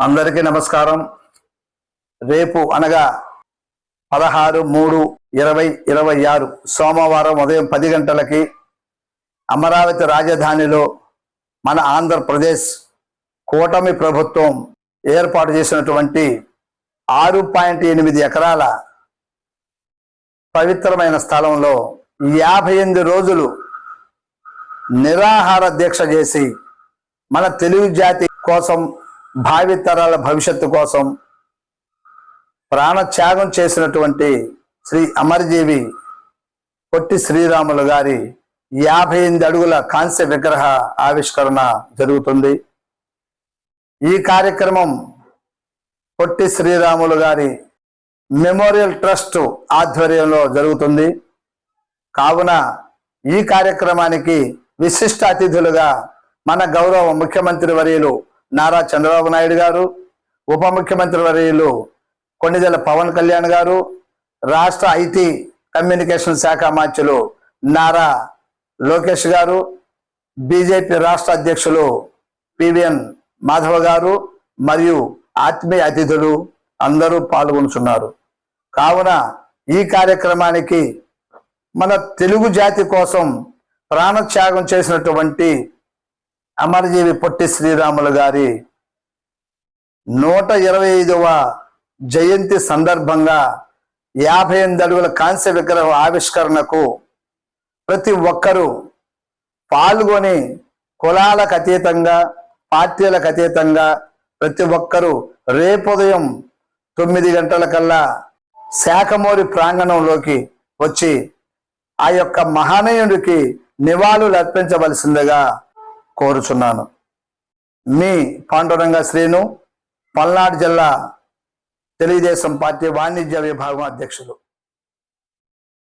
అందరికీ నమస్కారం. రేపు అనగా 16/3/2026 సోమవారం ఉదయం 10 గంటలకి అమరావతి రాజధానిలో మన ఆంధ్రప్రదేశ్ కూటమి ప్రభుత్వం ఏర్పాటు చేసినటువంటి 6.8 ఎకరాల పవిత్రమైన స్థలంలో 58 రోజులు నిరాహార దీక్ష చేసి మన తెలుగు జాతి కోసం, భావితరాల భవిష్యత్తు కోసం ప్రాణత్యాగం చేసినటువంటి శ్రీ అమరజీవి పొట్టి శ్రీరాములు గారి 58 అడుగుల కాంస్య విగ్రహ ఆవిష్కరణ జరుగుతుంది. ఈ కార్యక్రమం పొట్టి శ్రీరాములు గారి మెమోరియల్ ట్రస్ట్ ఆధ్వర్యంలో జరుగుతుంది. కావున ఈ కార్యక్రమానికి విశిష్ట అతిథులుగా మన గౌరవ ముఖ్యమంత్రి వర్యులు నారా చంద్రబాబు నాయుడు గారు, ఉప ముఖ్యమంత్రి వర్యులు కొణిదెల పవన్ కళ్యాణ్ గారు, రాష్ట్ర ఐటీ కమ్యూనికేషన్ శాఖ మంత్రులు నారా లోకేష్ గారు, బీజేపీ రాష్ట్ర అధ్యక్షులు పివిఎన్ మాధవ గారు మరియు ఆత్మీయ అతిథులు అందరూ పాల్గొనుచున్నారు. కావున ఈ కార్యక్రమానికి మన తెలుగు జాతి కోసం ప్రాణత్యాగం చేసినటువంటి అమరజీవి పొట్టి శ్రీరాములు గారి 125వ జయంతి సందర్భంగా 58 అడుగుల కాంస్య విగ్రహ ఆవిష్కరణకు ప్రతి ఒక్కరూ పాల్గొని కులాలకు అతీతంగా, పార్టీలకు అతీతంగా ప్రతి ఒక్కరూ రేపు ఉదయం 9 గంటలకల్లా శాఖమూరి ప్రాంగణంలోకి వచ్చి ఆ యొక్క మహనీయుడికి నివాళులు అర్పించవలసిందిగా కోరుచున్నాను. మీ పాండురంగ శ్రీను, పల్నాడు జిల్లా తెలుగుదేశం పార్టీ వాణిజ్య విభాగం అధ్యక్షులు.